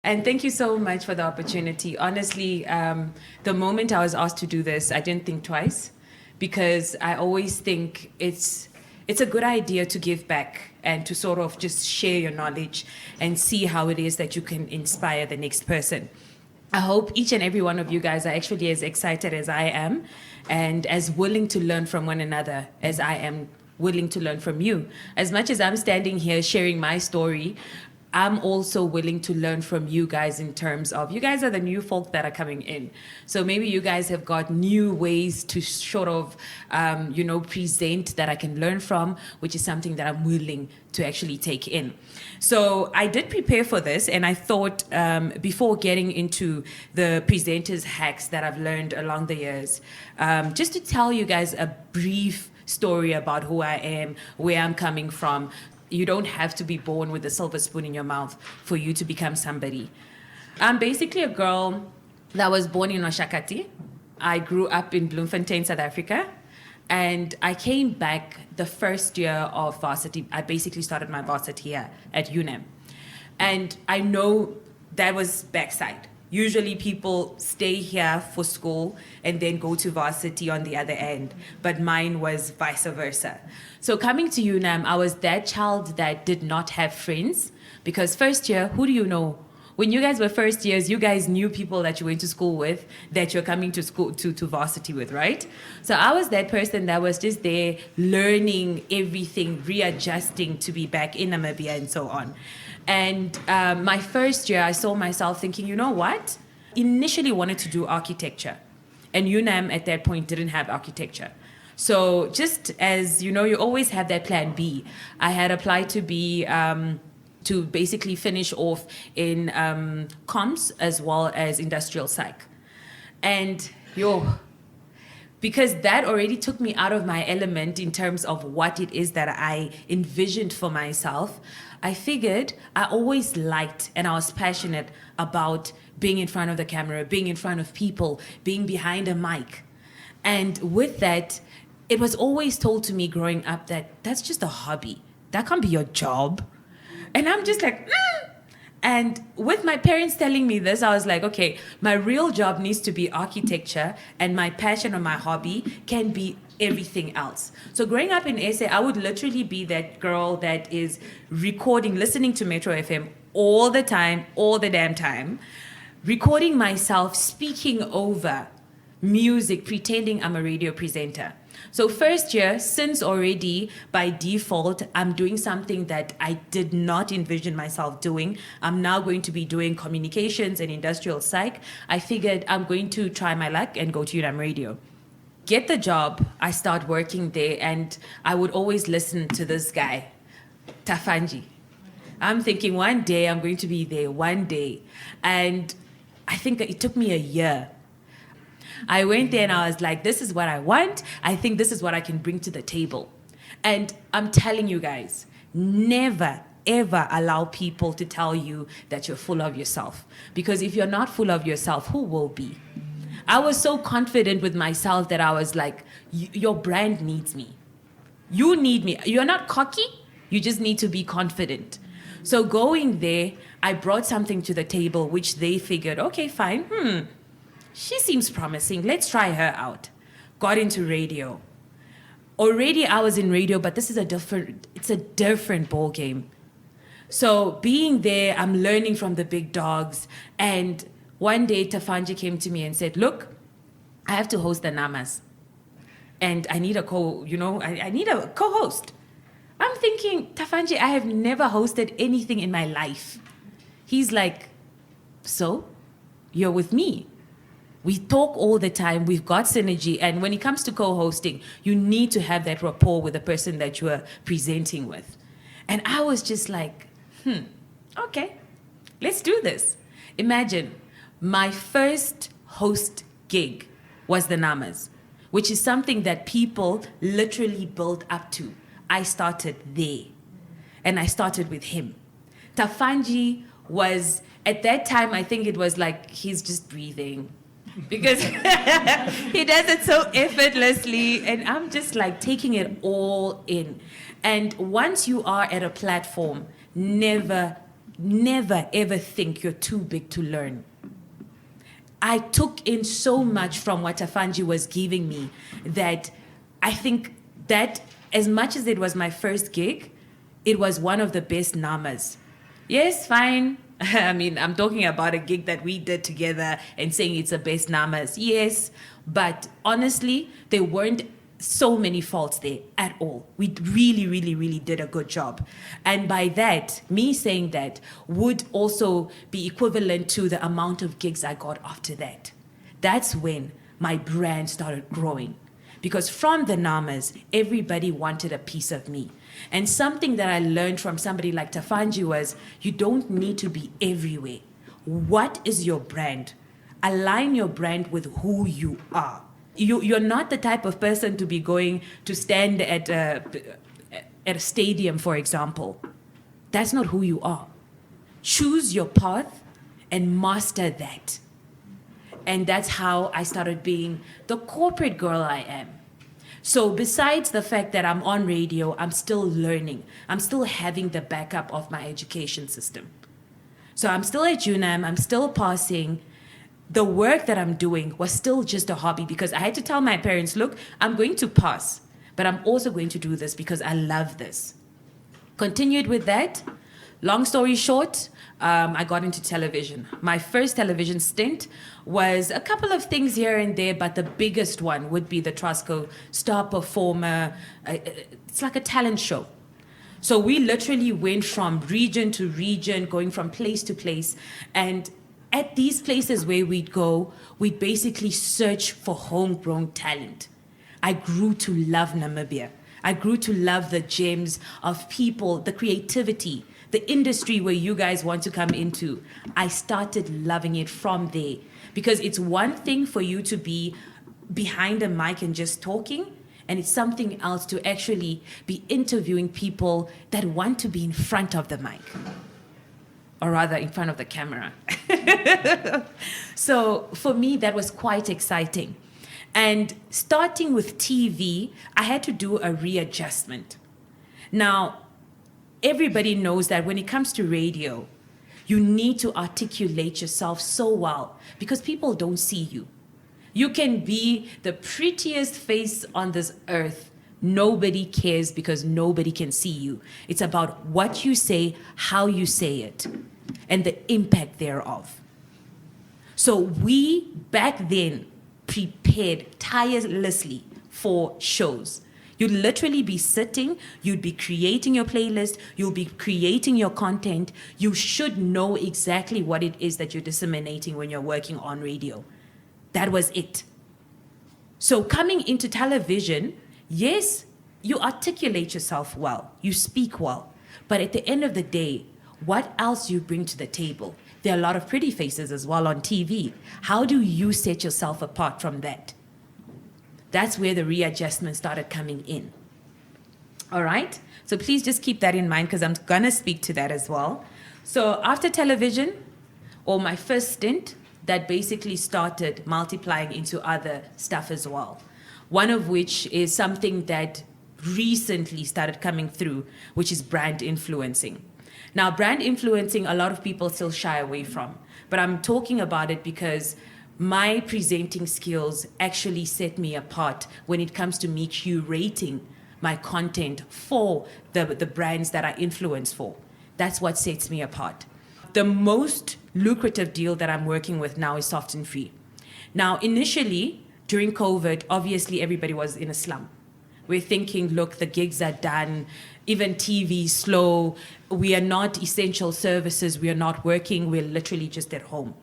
And thank you so much for the opportunity. Honestly, the moment I was asked to do this, I didn't think twice because I always think it's a good idea to give back and to sort of just share your knowledge and see how it is that you can inspire the next person. I hope each and every one of you guys are actually as excited as I am and as willing to learn from one another as I am willing to learn from you. As much as I'm standing here sharing my story, I'm also willing to learn from you guys in terms of you guys are the new folk that are coming in. So maybe you guys have got new ways to sort of, present that I can learn from, which is something that I'm willing to actually take in. So I did prepare for this, and I thought before getting into the presenters' hacks that I've learned along the years, just to tell you guys a brief story about who I am, where I'm coming from. You don't have to be born with a silver spoon in your mouth for you to become somebody. I'm basically a girl that was born in Oshakati. I grew up in Bloemfontein, South Africa. And I came back the first year of varsity. I basically started my varsity here at UNAM. And I know that was backside. Usually people stay here for school and then go to varsity on the other end, but mine was vice versa. So coming to UNAM, I was that child that did not have friends because first year, who do you know? When you guys were first years, you guys knew people that you went to school with, that you're coming to school to varsity with, right? So I was that person that was just there learning everything, readjusting to be back in Namibia and so on. And my first year, I saw myself thinking, you know what? Initially wanted to do architecture. And UNAM at that point didn't have architecture. So just as, you always have that plan B. I had applied to be, to basically finish off in comms as well as industrial psych. And because that already took me out of my element in terms of what it is that I envisioned for myself, I figured I always liked and I was passionate about being in front of the camera, being in front of people, being behind a mic. And with that, it was always told to me growing up that that's just a hobby. That can't be your job. And I'm just like, And with my parents telling me this, I was like, okay, my real job needs to be architecture and my passion or my hobby can be everything else. So growing up in SA, I would literally be that girl that is recording, listening to Metro FM all the time, all the damn time, recording myself, speaking over music, pretending I'm a radio presenter. So first year, since already by default, I'm doing something that I did not envision myself doing. I'm now going to be doing communications and industrial psych. I figured I'm going to try my luck and go to UNAM Radio. Get the job, I start working there, and I would always listen to this guy, Tafanji. I'm thinking one day I'm going to be there, one day. And I think it took me a year. I went there and I was like, this is what I want. I think this is what I can bring to the table. And I'm telling you guys, never, ever allow people to tell you that you're full of yourself. Because if you're not full of yourself, who will be? I was so confident with myself that I was like, your brand needs me. You need me. You're not cocky. You just need to be confident. So going there, I brought something to the table, which they figured, okay, fine. She seems promising. Let's try her out. Got into radio. Already I was in radio, but this is a different ball game. So being there, I'm learning from the big dogs. And one day Tafanji came to me and said, look, I have to host the Namas. And I need I need a co-host. I'm thinking, Tafanji, I have never hosted anything in my life. He's like, so you're with me. We talk all the time. We've got synergy. And when it comes to co-hosting, you need to have that rapport with the person that you are presenting with. And I was just like, okay, let's do this. Imagine my first host gig was the Namas, which is something that people literally build up to. I started there. And I started with him. Tafanji was, at that time, I think it was like, he's just breathing. Because he does it so effortlessly, and I'm just like taking it all in. And once you are at a platform, never never ever think you're too big to learn. I took in so much from what Tafanji was giving me that I think that as much as it was my first gig, it was one of the best namas. Yes, fine. I mean, I'm talking about a gig that we did together and saying it's the best namas. Yes, but honestly, there weren't so many faults there at all. We really, really, really did a good job. And by that, me saying that would also be equivalent to the amount of gigs I got after that. That's when my brand started growing. Because from the Namas, everybody wanted a piece of me. And something that I learned from somebody like Tafanji was, you don't need to be everywhere. What is your brand? Align your brand with who you are. You're not the type of person to be going to stand at a stadium, for example. That's not who you are. Choose your path and master that. And that's how I started being the corporate girl I am. So besides the fact that I'm on radio, I'm still learning. I'm still having the backup of my education system. So I'm still at UNAM, I'm still passing. The work that I'm doing was still just a hobby because I had to tell my parents, look, I'm going to pass, but I'm also going to do this because I love this. Continued with that. Long story short, I got into television. My first television stint was a couple of things here and there, but the biggest one would be the Trasco Star Performer. It's like a talent show. So we literally went from region to region, going from place to place. And at these places where we'd go, we'd basically search for homegrown talent. I grew to love Namibia. I grew to love the gems of people, the creativity, the industry where you guys want to come into. I started loving it from there because it's one thing for you to be behind a mic and just talking, and it's something else to actually be interviewing people that want to be in front of the mic, or rather in front of the camera. So for me, that was quite exciting. And starting with TV, I had to do a readjustment. Now, everybody knows that when it comes to radio, you need to articulate yourself so well because people don't see you. You can be the prettiest face on this earth. Nobody cares because nobody can see you. It's about what you say, how you say it, and the impact thereof. So we, back then, prepared tirelessly for shows. You'd literally be sitting, you'd be creating your playlist, you'll be creating your content. You should know exactly what it is that you're disseminating when you're working on radio. That was it. So coming into television, yes, you articulate yourself well, you speak well, but at the end of the day, what else you bring to the table? There are a lot of pretty faces as well on TV. How do you set yourself apart from that? That's where the readjustment started coming in. All right? So please just keep that in mind because I'm going to speak to that as well. So after television, or my first stint, that basically started multiplying into other stuff as well. One of which is something that recently started coming through, which is brand influencing. Now, brand influencing, a lot of people still shy away from, but I'm talking about it because my presenting skills actually set me apart when it comes to me curating my content for the brands that I influence for. That's what sets me apart. The most lucrative deal that I'm working with now is Soft and Free. Now, initially, during COVID, obviously everybody was in a slump. We're thinking, look, the gigs are done, even TV slow, we are not essential services, we are not working, we're literally just at home.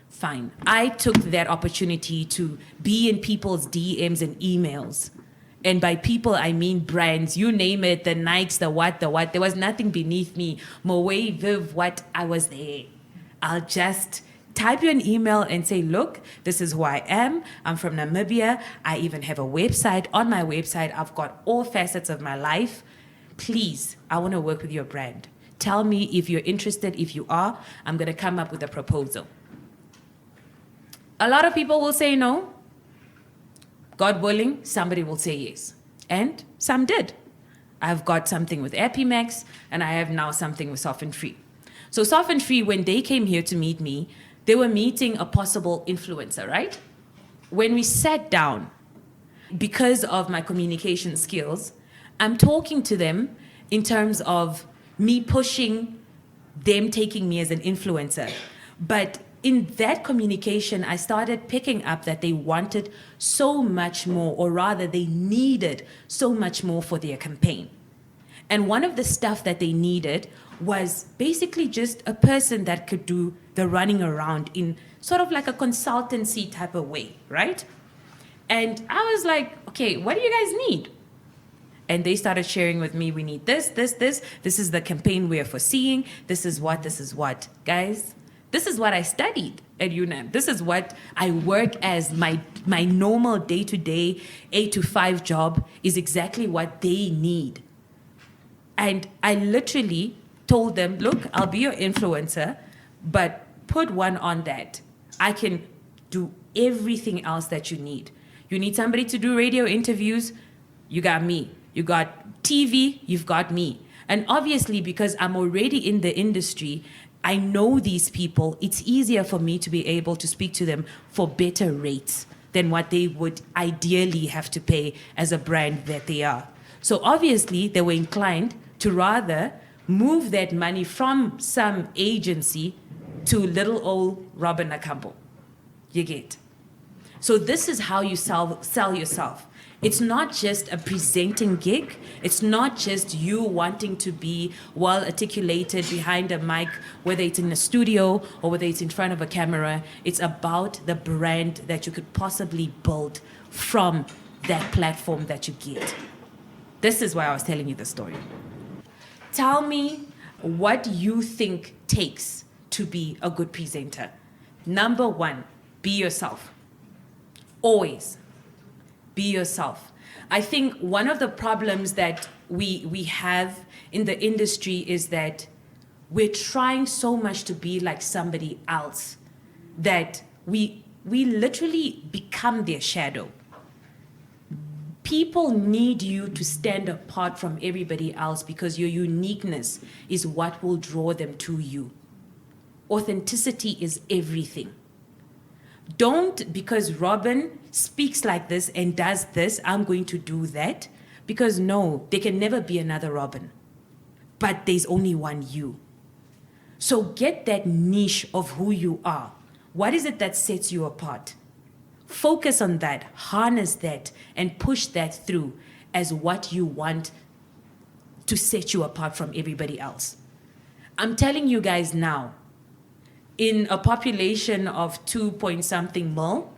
Fine. I took that opportunity to be in people's DMs and emails. And by people, I mean brands, you name it, the Nikes, the what. There was nothing beneath me. Moe, Viv, what, I was there. I'll just type you an email and say, look, this is who I am. I'm from Namibia. I even have a website. On my website, I've got all facets of my life. Please, I want to work with your brand. Tell me if you're interested. If you are, I'm going to come up with a proposal. A lot of people will say no. God willing, somebody will say yes. And some did. I've got something with Epimax, and I have now something with Soft and Free. So Soft and Free, when they came here to meet me, they were meeting a possible influencer, right? When we sat down, because of my communication skills, I'm talking to them in terms of me pushing them taking me as an influencer. But in that communication, I started picking up that they wanted so much more, or rather they needed so much more for their campaign. And one of the stuff that they needed was basically just a person that could do the running around in sort of like a consultancy type of way, right? And I was like, okay, what do you guys need? And they started sharing with me, we need this. This is the campaign we are foreseeing. This is what. Guys, this is what I studied at UNAM. This is what I work as my normal day-to-day 8 to 5 job is exactly what they need. And I literally told them, look, I'll be your influencer, but put one on that. I can do everything else that you need. You need somebody to do radio interviews, you got me. You got TV, you've got me. And obviously, because I'm already in the industry, I know these people, it's easier for me to be able to speak to them for better rates than what they would ideally have to pay as a brand that they are. So obviously, they were inclined to rather move that money from some agency to little old Robyn Nakaambo. You get. So this is how you sell yourself. It's not just a presenting gig. It's not just you wanting to be well articulated behind a mic, whether it's in a studio or whether it's in front of a camera. It's about the brand that you could possibly build from that platform that you get. This is why I was telling you the story. Tell me what you think takes to be a good presenter. Number one, be yourself. Always. Be yourself. I think one of the problems that we have in the industry is that we're trying so much to be like somebody else that we literally become their shadow. People need you to stand apart from everybody else because your uniqueness is what will draw them to you. Authenticity is everything. Don't, because Robyn speaks like this and does this, I'm going to do that. Because no, there can never be another Robyn. But there's only one you. So get that niche of who you are. What is it that sets you apart? Focus on that, harness that, and push that through as what you want to set you apart from everybody else. I'm telling you guys now, in a population of 2-point-something mil,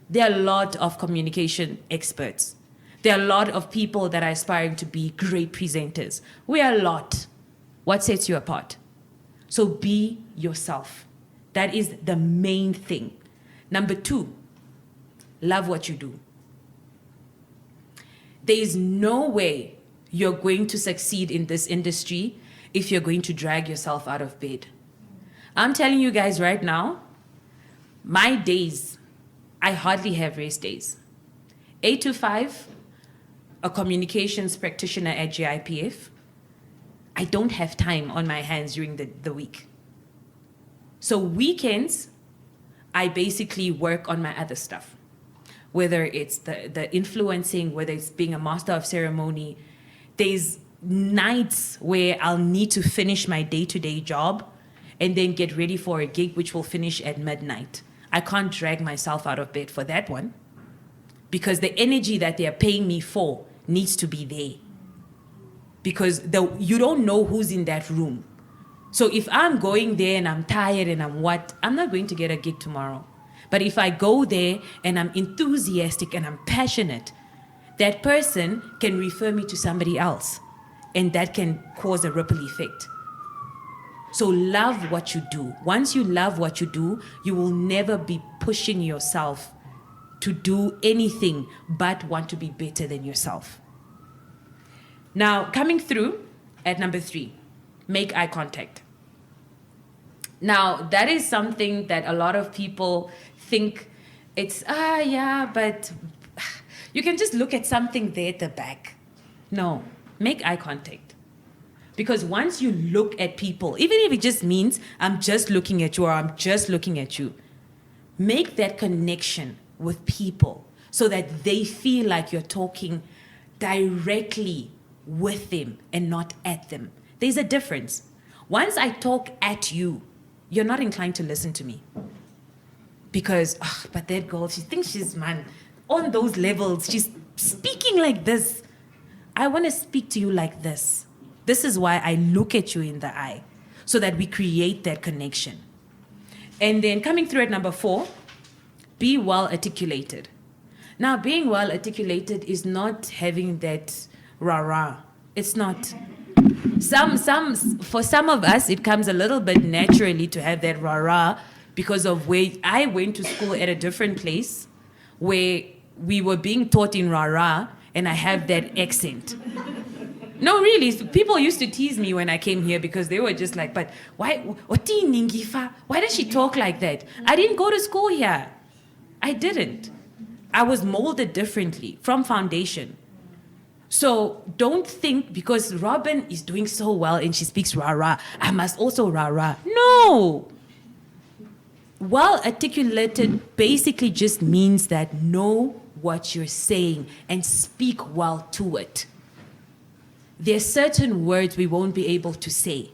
there are a lot of communication experts. There are a lot of people that are aspiring to be great presenters. We are a lot. What sets you apart? So be yourself. That is the main thing. Number 2, love what you do. There is no way you're going to succeed in this industry if you're going to drag yourself out of bed. I'm telling you guys right now, my days, I hardly have rest days. 8 to 5, a communications practitioner at GIPF. I don't have time on my hands during the week. So weekends, I basically work on my other stuff. Whether it's the influencing, whether it's being a master of ceremony. There's nights where I'll need to finish my day-to-day job and then get ready for a gig which will finish at midnight. I can't drag myself out of bed for that one because the energy that they're paying me for needs to be there. Because you don't know who's in that room. So if I'm going there and I'm tired and I'm not going to get a gig tomorrow. But if I go there and I'm enthusiastic and I'm passionate, that person can refer me to somebody else. And that can cause a ripple effect. So love what you do. Once you love what you do, you will never be pushing yourself to do anything but want to be better than yourself. Now, coming through at number 3, make eye contact. Now, that is something that a lot of people think it's, but you can just look at something there at the back. No, make eye contact. Because once you look at people, even if it just means I'm just looking at you or I'm just looking at you, make that connection with people so that they feel like you're talking directly with them and not at them. There's a difference. Once I talk at you, you're not inclined to listen to me. Because, but that girl, she thinks she's, man, on those levels, she's speaking like this. I want to speak to you like this. This is why I look at you in the eye, so that we create that connection. And then coming through at number 4, be well articulated. Now, being well articulated is not having that rah-rah. It's not. For some of us, it comes a little bit naturally to have that rah-rah because of where I went to school at a different place where we were being taught in rah-rah, and I have that accent. No, really, people used to tease me when I came here because they were just like, but why does she talk like that? I didn't go to school here. I didn't. I was molded differently from foundation. So don't think because Robyn is doing so well and she speaks rah-rah, I must also rah-rah. No. Well articulated basically just means that know what you're saying and speak well to it. There are certain words we won't be able to say,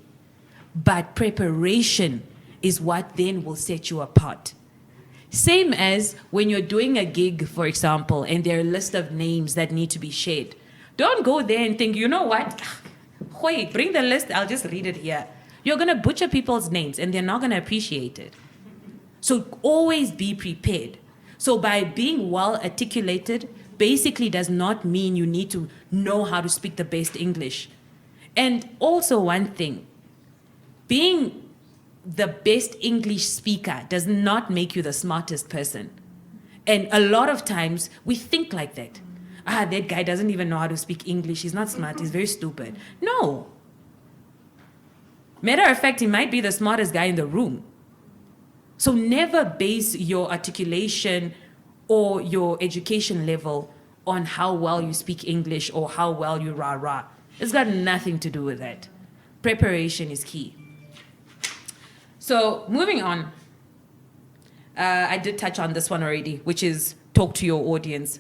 but preparation is what then will set you apart. Same as when you're doing a gig, for example, and there are a list of names that need to be shared. Don't go there and think, you know what? Wait, bring the list, I'll just read it here. You're going to butcher people's names and they're not going to appreciate it. So always be prepared. So by being well articulated, basically does not mean you need to know how to speak the best English. And also one thing, being the best English speaker does not make you the smartest person. And a lot of times we think like that. That guy doesn't even know how to speak English. He's not smart. He's very stupid. No. Matter of fact, he might be the smartest guy in the room. So never base your articulation or your education level on how well you speak English or how well you rah-rah. It's got nothing to do with that. Preparation is key. So moving on, I did touch on this one already, which is talk to your audience,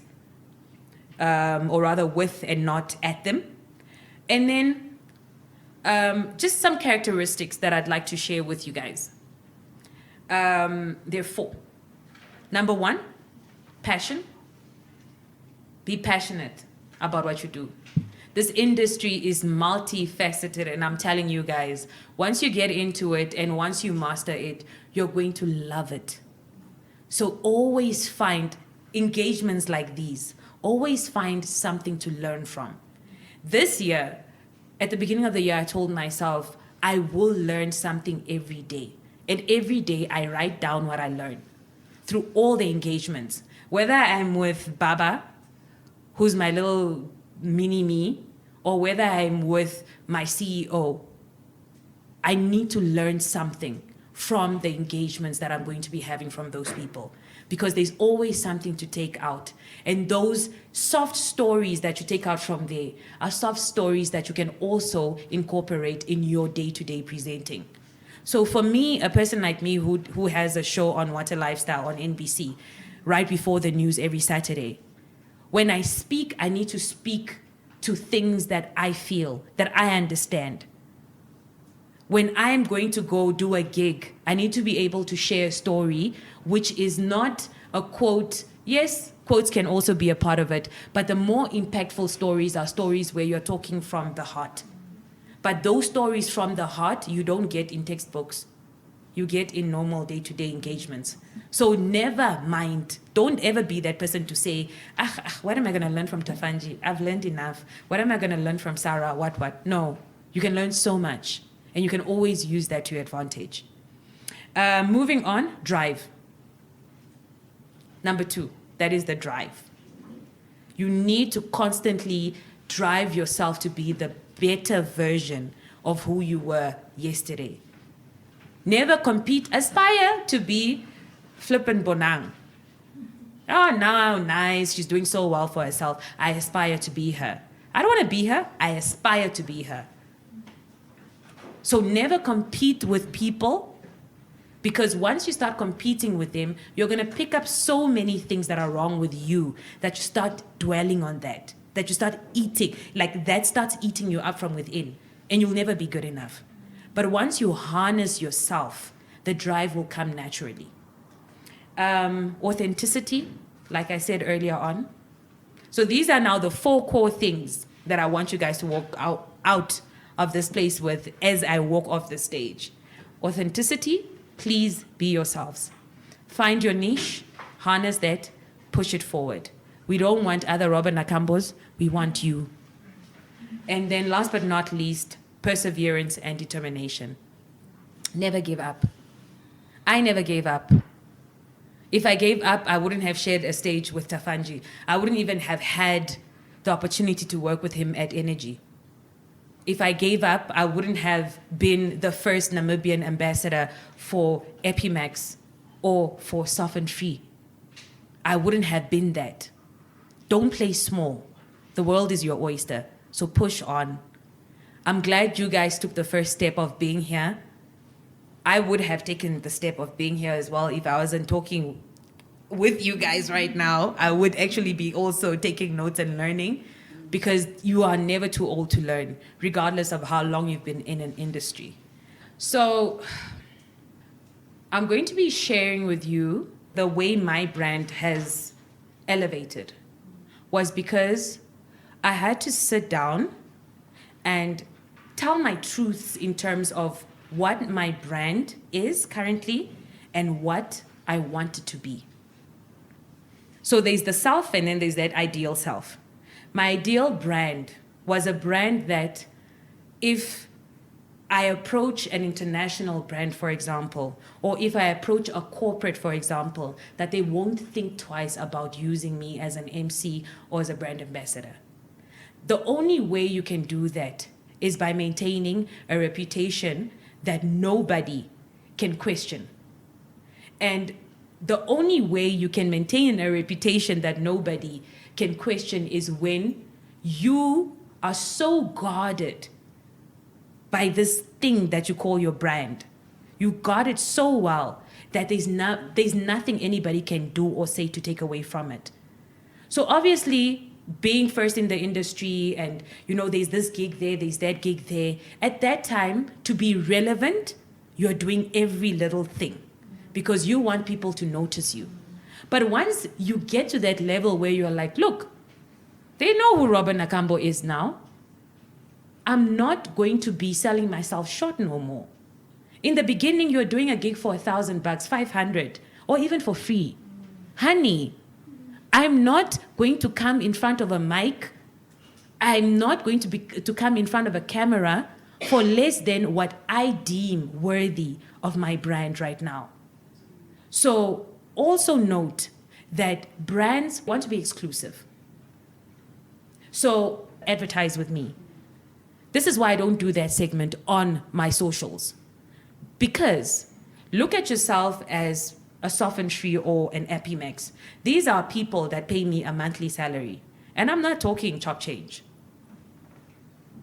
or rather with and not at them. And then just some characteristics that I'd like to share with you guys. There are 4. Number 1, passion. Be passionate about what you do. This industry is multifaceted, and I'm telling you guys, once you get into it and once you master it, you're going to love it. So always find engagements like these. Always find something to learn from. This year, at the beginning of the year, I told myself, I will learn something every day. And every day I write down what I learn through all the engagements. Whether I'm with Baba, who's my little mini me, or whether I'm with my CEO, I need to learn something from the engagements that I'm going to be having from those people, because there's always something to take out. And those soft stories that you take out from there are soft stories that you can also incorporate in your day-to-day presenting. So for me, a person like me who has a show on Water Lifestyle on NBC right before the news every Saturday, when I speak, I need to speak to things that I feel, that I understand. When I'm going to go do a gig, I need to be able to share a story which is not a quote. Yes, quotes can also be a part of it, but the more impactful stories are stories where you're talking from the heart. But those stories from the heart, you don't get in textbooks. You get in normal day-to-day engagements. So never mind. Don't ever be that person to say, what am I going to learn from Tafanji? I've learned enough. What am I going to learn from Sarah? What? No. You can learn so much. And you can always use that to your advantage. Moving on, drive. Number 2, that is the drive. You need to constantly drive yourself to be the better version of who you were yesterday. Never compete. Aspire to be flippin' Bonang. Oh, now, nice. She's doing so well for herself. I aspire to be her. I don't want to be her. I aspire to be her. So never compete with people, because once you start competing with them, you're going to pick up so many things that are wrong with you that you start dwelling on that you start eating, like that starts eating you up from within, and you'll never be good enough. But once you harness yourself, the drive will come naturally. Authenticity, like I said earlier on. So these are now the 4 core things that I want you guys to walk out of this place with as I walk off the stage. Authenticity, please be yourselves. Find your niche, harness that, push it forward. We don't want other Robyn Nakambos, we want you. And then last but not least, perseverance and determination. Never give up. I never gave up. If I gave up, I wouldn't have shared a stage with Tafanji. I wouldn't even have had the opportunity to work with him at Energy. If I gave up, I wouldn't have been the first Namibian ambassador for Epimax or for Soften Free. I wouldn't have been that. Don't play small. The world is your oyster, so push on. I'm glad you guys took the first step of being here. I would have taken the step of being here as well if I wasn't talking with you guys right now. I would actually be also taking notes and learning, because you are never too old to learn, regardless of how long you've been in an industry. So I'm going to be sharing with you the way my brand has elevated was because I had to sit down and tell my truths in terms of what my brand is currently and what I want it to be. So there's the self, and then there's that ideal self. My ideal brand was a brand that if I approach an international brand, for example, or if I approach a corporate, for example, that they won't think twice about using me as an MC or as a brand ambassador. The only way you can do that is by maintaining a reputation that nobody can question. And the only way you can maintain a reputation that nobody can question is when you are so guarded by this thing that you call your brand. You guard it so well that there's nothing anybody can do or say to take away from it. So obviously, being first in the industry and, there's this gig there, there's that gig there. At that time, to be relevant, you're doing every little thing because you want people to notice you. But once you get to that level where you're like, look, they know who Robyn Nakaambo is now. I'm not going to be selling myself short no more. In the beginning, you're doing a gig for $1,000, 500, or even for free. Honey, I'm not going to come in front of a mic. I'm not going to come in front of a camera for less than what I deem worthy of my brand right now. So also note that brands want to be exclusive. So advertise with me. This is why I don't do that segment on my socials. Because look at yourself as a Soften Free or an Epimax. These are people that pay me a monthly salary. And I'm not talking chop change.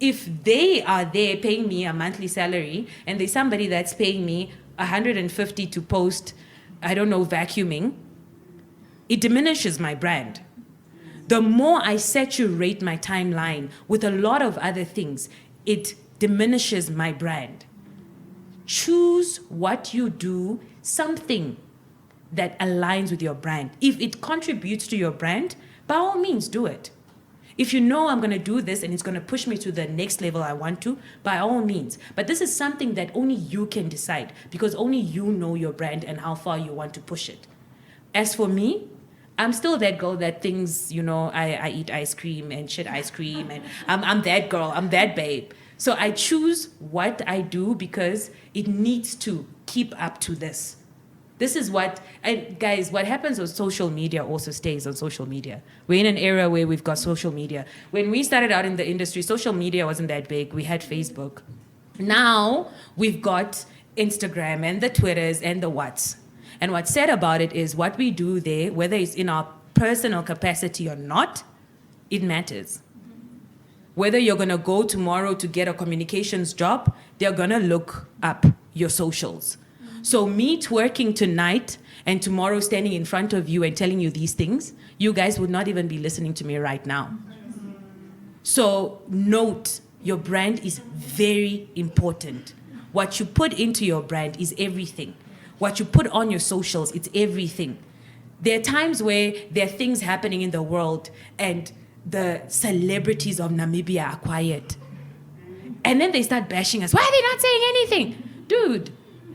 If they are there paying me a monthly salary and there's somebody that's paying me $150 to post, vacuuming, it diminishes my brand. The more I saturate my timeline with a lot of other things, it diminishes my brand. Choose what you do, something that aligns with your brand. If it contributes to your brand, by all means, do it. If you know I'm going to do this and it's going to push me to the next level I want to, by all means. But this is something that only you can decide because only you know your brand and how far you want to push it. As for me, I'm still that girl that thinks, I eat ice cream and shit ice cream and I'm that girl, I'm that babe. So I choose what I do because it needs to keep up to this. This is what happens on social media also stays on social media. We're in an era where we've got social media. When we started out in the industry, social media wasn't that big. We had Facebook. Now we've got Instagram and the Twitters and the Whats. And what's said about it is what we do there, whether it's in our personal capacity or not, it matters. Whether you're going to go tomorrow to get a communications job, they're going to look up your socials. So me twerking tonight and tomorrow standing in front of you and telling you these things, you guys would not even be listening to me right now. So note, your brand is very important. What you put into your brand is everything. What you put on your socials, it's everything. There are times where there are things happening in the world and the celebrities of Namibia are quiet. And then they start bashing us. Why are they not saying anything? Dude,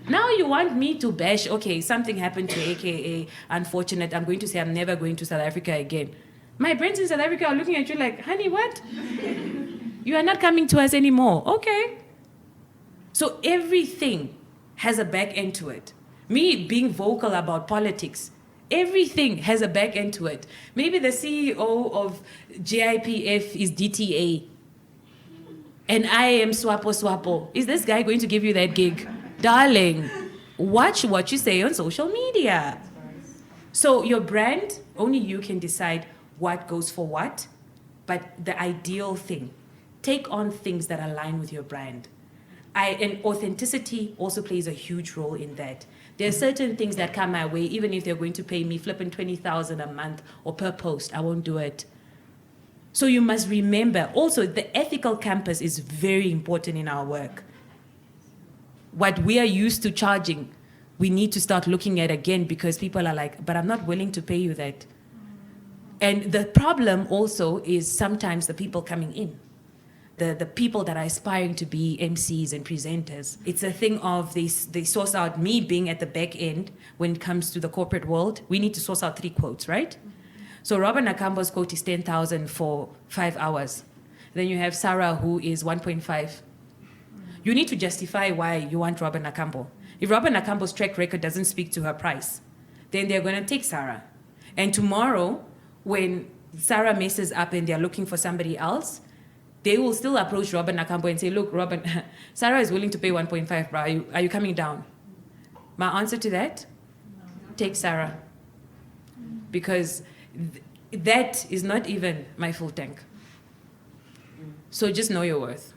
now you want me to bash, okay, something happened to AKA, unfortunate, I'm going to say I'm never going to South Africa again. My friends in South Africa are looking at you like, honey, what? You are not coming to us anymore. Okay. So everything has a back end to it. Me being vocal about politics, everything has a back end to it. Maybe the CEO of GIPF is DTA, and I am Swapo. Is this guy going to give you that gig? Darling, watch what you say on social media. So your brand, only you can decide what goes for what, but the ideal thing, take on things that align with your brand. And authenticity also plays a huge role in that. There are certain things that come my way, even if they're going to pay me flipping 20,000 a month or per post, I won't do it. So you must remember, also the ethical campus is very important in our work. What we are used to charging, we need to start looking at again, because people are like, but I'm not willing to pay you that. And the problem also is sometimes the people coming in. The people that are aspiring to be MCs and presenters. It's a thing of they source out, me being at the back end when it comes to the corporate world. We need to source out 3 quotes, right? So Robyn Nakambo's quote is 10,000 for 5 hours. Then you have Sarah, who is 1.5. You need to justify why you want Robyn Nakambo. If Robyn Nakambo's track record doesn't speak to her price, then they're going to take Sarah. And tomorrow, when Sarah messes up and they're looking for somebody else, they will still approach Robyn Nakambo and say, look, Robyn, Sarah is willing to pay 1.5, bro. Are you coming down? My answer to that? No. Take Sarah. Because that is not even my full tank. So just know your worth.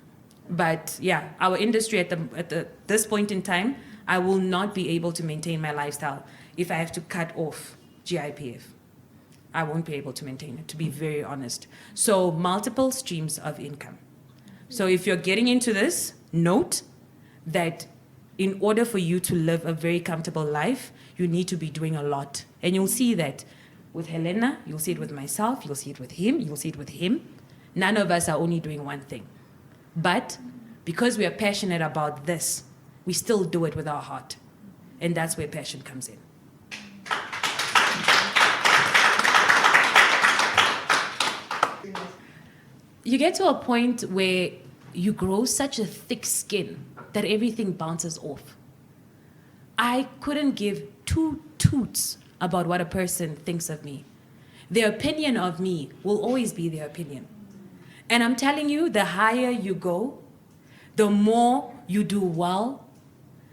But yeah, our industry at this point in time, I will not be able to maintain my lifestyle if I have to cut off GIPF. I won't be able to maintain it, to be very honest. So multiple streams of income. So if you're getting into this, note that in order for you to live a very comfortable life, you need to be doing a lot. And you'll see that with Helena, you'll see it with myself, you'll see it with him, you'll see it with him. None of us are only doing one thing. But because we are passionate about this, we still do it with our heart. And that's where passion comes in. You get to a point where you grow such a thick skin that everything bounces off. I couldn't give 2 toots about what a person thinks of me. Their opinion of me will always be their opinion. And I'm telling you, the higher you go, the more you do well,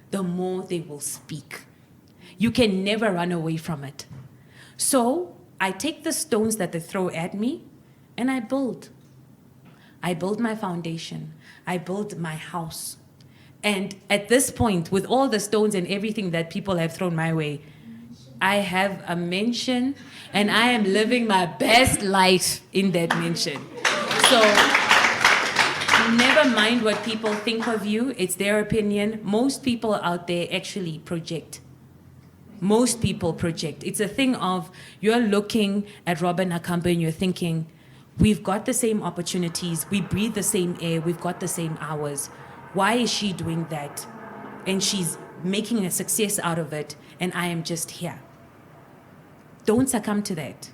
the more they will speak. You can never run away from it. So I take the stones that they throw at me and I build. I build my foundation. I build my house. And at this point, with all the stones and everything that people have thrown my way, I have a mansion and I am living my best life in that mansion. So never mind what people think of you. It's their opinion. Most people out there actually project. Most people project. It's a thing of you're looking at Robyn Nakambo and you're thinking, we've got the same opportunities, we breathe the same air, we've got the same hours. Why is she doing that? And she's making a success out of it, and I am just here. Don't succumb to that.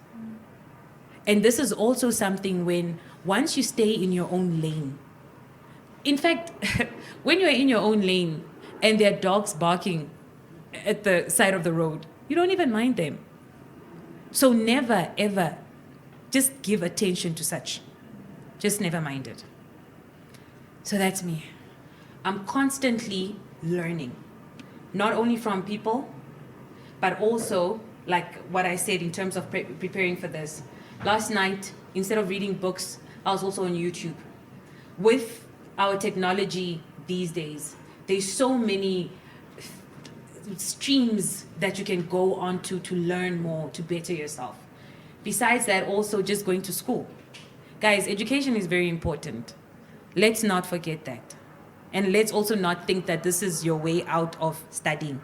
And this is also something when once you stay in your own lane. In fact, when you're in your own lane and there are dogs barking at the side of the road, you don't even mind them. So never, ever just give attention to such. Just never mind it. So that's me. I'm constantly learning, not only from people, but also, like what I said in terms of preparing for this. Last night, instead of reading books, I was also on YouTube. with our technology these days, there's so many streams that you can go on to learn more, to better yourself. Besides that, also just going to school. Guys, education is very important. Let's not forget that. And let's also not think that this is your way out of studying.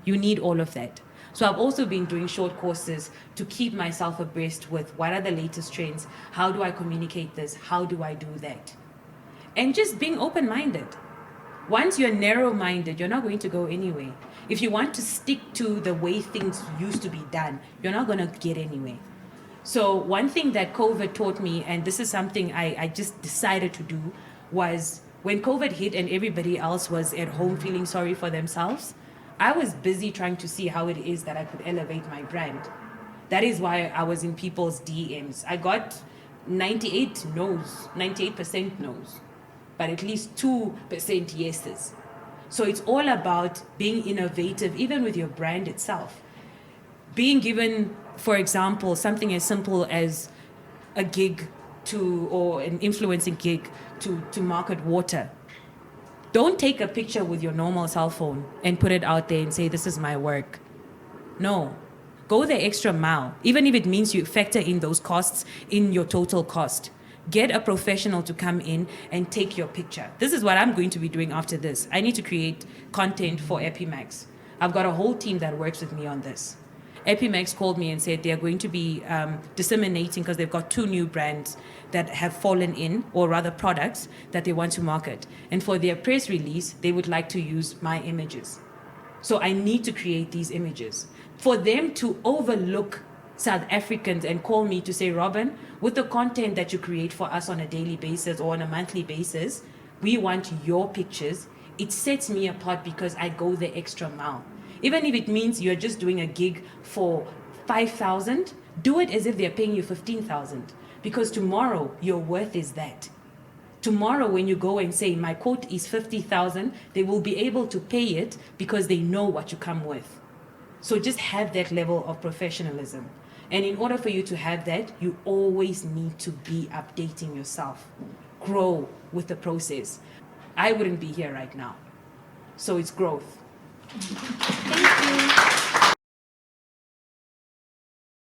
You need all of that. So I've also been doing short courses to keep myself abreast with what are the latest trends, how do I communicate this, how do I do that? And just being open-minded. Once you're narrow-minded, you're not going to go anywhere. If you want to stick to the way things used to be done, you're not going to get anywhere. So one thing that COVID taught me, and this is something I just decided to do, was when COVID hit and everybody else was at home feeling sorry for themselves, I was busy trying to see how it is that I could elevate my brand. That is why I was in people's DMs. I got 98% no's, but at least 2% yeses. So it's all about being innovative, even with your brand itself. Being given, for example, something as simple as a gig or an influencing gig to market water. Don't take a picture with your normal cell phone and put it out there and say, this is my work. No. Go the extra mile, even if it means you factor in those costs in your total cost. Get a professional to come in and take your picture. This is what I'm going to be doing after this. I need to create content for Epimax. I've got a whole team that works with me on this. Epimax called me and said they're going to be disseminating, because they've got 2 new brands that have fallen in, or rather products that they want to market. And for their press release, they would like to use my images. So I need to create these images. For them to overlook South Africans and call me to say, Robyn, with the content that you create for us on a daily basis or on a monthly basis, we want your pictures. It sets me apart because I go the extra mile. Even if it means you're just doing a gig for 5,000, do it as if they're paying you 15,000. Because tomorrow, your worth is that. Tomorrow, when you go and say, my quote is 50,000, they will be able to pay it because they know what you come with. So just have that level of professionalism. And in order for you to have that, you always need to be updating yourself. Grow with the process. I wouldn't be here right now. So it's growth. Thank you.